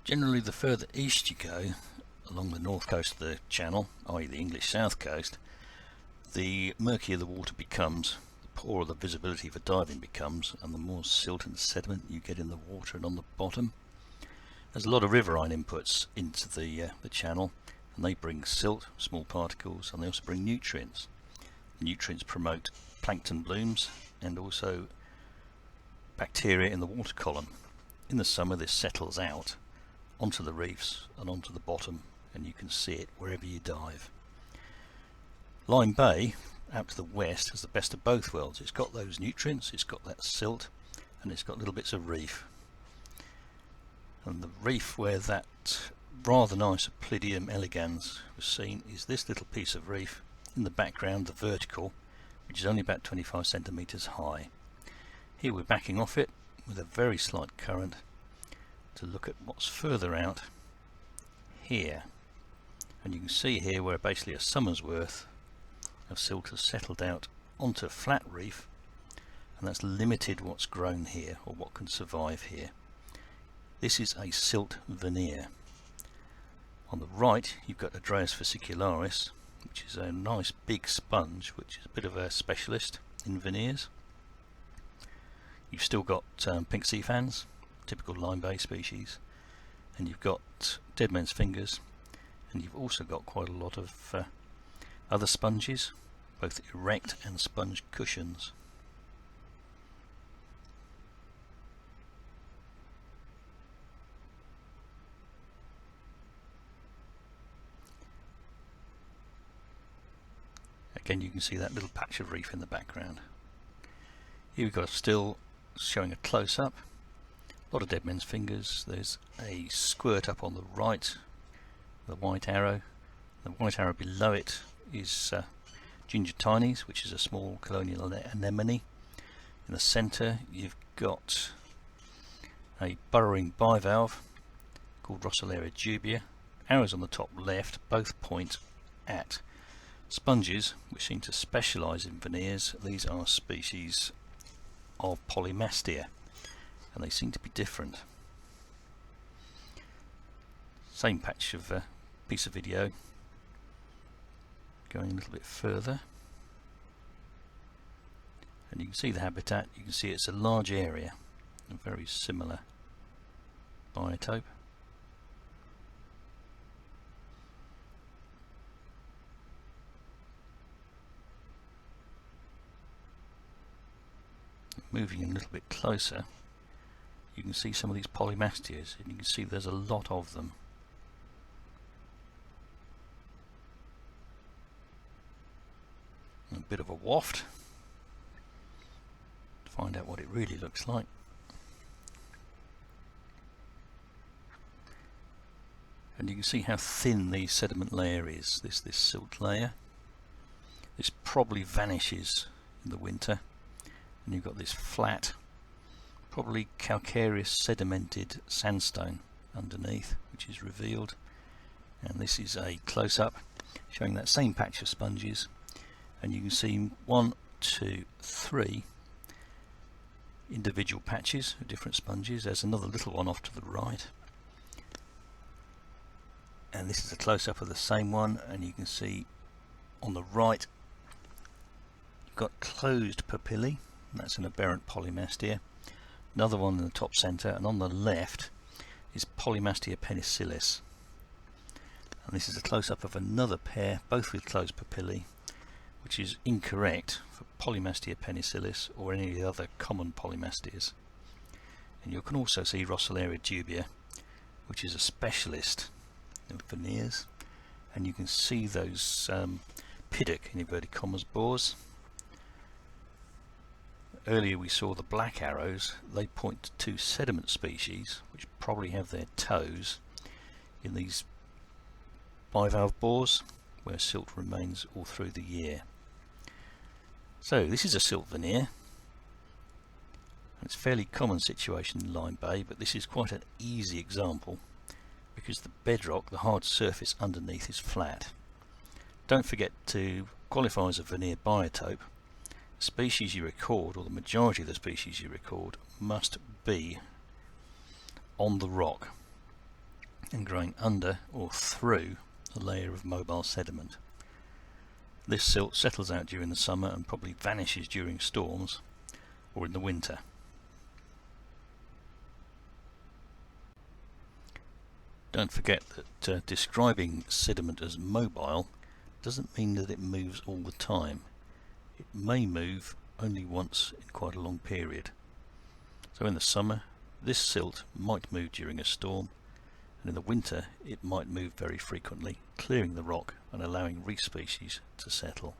Generally, the further east you go, along the north coast of the channel, i.e. the English south coast, the murkier the water becomes, the poorer the visibility for diving becomes, and the more silt and sediment you get in the water and on the bottom. There's a lot of riverine inputs into the channel, and they bring silt, small particles, and they also bring nutrients. Nutrients promote plankton blooms and also bacteria in the water column. In the summer this settles out onto the reefs and onto the bottom, and you can see it wherever you dive. Lyme Bay, out to the west, has the best of both worlds. It's got those nutrients, it's got that silt, and it's got little bits of reef. And the reef where that rather nice Applidium elegans was seen is this little piece of reef in the background, the vertical, which is only about 25 centimeters high. Here we're backing off it with a very slight current to look at what's further out here, and you can see here where basically a summer's worth of silt has settled out onto a flat reef, and that's limited what's grown here or what can survive here. This is a silt veneer. On the right you've got Adreus fascicularis, which is a nice big sponge, which is a bit of a specialist in veneers. You've still got pink seafans, typical Lyme Bay species, and you've got dead man's fingers, and you've also got quite a lot of other sponges, both erect and sponge cushions. Again, you can see that little patch of reef in the background. Here we've got a still showing a close-up. A lot of dead men's fingers. There's a squirt up on the right, the white arrow. The white arrow below it is ginger tinies, which is a small colonial anemone. In the centre you've got a burrowing bivalve called Rossellera dubia. Arrows on the top left both point at sponges which seem to specialise in veneers. These are species of Polymastia, and they seem to be different. Same patch of piece of video going a little bit further, and you can see the habitat. You can see it's a large area, a very similar biotope. Moving a little bit closer, you can see some of these polymastias, and you can see there's a lot of them. A bit of a waft to find out what it really looks like. And you can see how thin the sediment layer is, this silt layer. This probably vanishes in the winter, and you've got this flat, probably calcareous sedimented sandstone underneath, which is revealed. And this is a close-up showing that same patch of sponges, and you can see 1, 2, 3 individual patches of different sponges. There's another little one off to the right, and this is a close-up of the same one, and you can see on the right you've got closed papillae. That's an aberrant polymastia. Another one in the top centre, and on the left is Polymastia penicillis. And this is a close-up of another pair, both with closed papillae, which is incorrect for Polymastia penicillis or any of the other common polymastias. And you can also see Rossellera dubia, which is a specialist in veneers, and you can see those piddock in inverted commas bores. Earlier we saw the black arrows. They point to 2 sediment species which probably have their toes in these bivalve bores where silt remains all through the year. So this is a silt veneer. It's a fairly common situation in Lyme Bay, but this is quite an easy example because the bedrock, the hard surface underneath, is flat. Don't forget to qualify as a veneer biotope. The species you record, or the majority of the species you record, must be on the rock. and growing under or through a layer of mobile sediment. This silt settles out during the summer and probably vanishes during storms or in the winter. Don't forget that describing sediment as mobile doesn't mean that it moves all the time. It may move only once in quite a long period. So in the summer, this silt might move during a storm, and in the winter it might move very frequently, clearing the rock and allowing reef species to settle.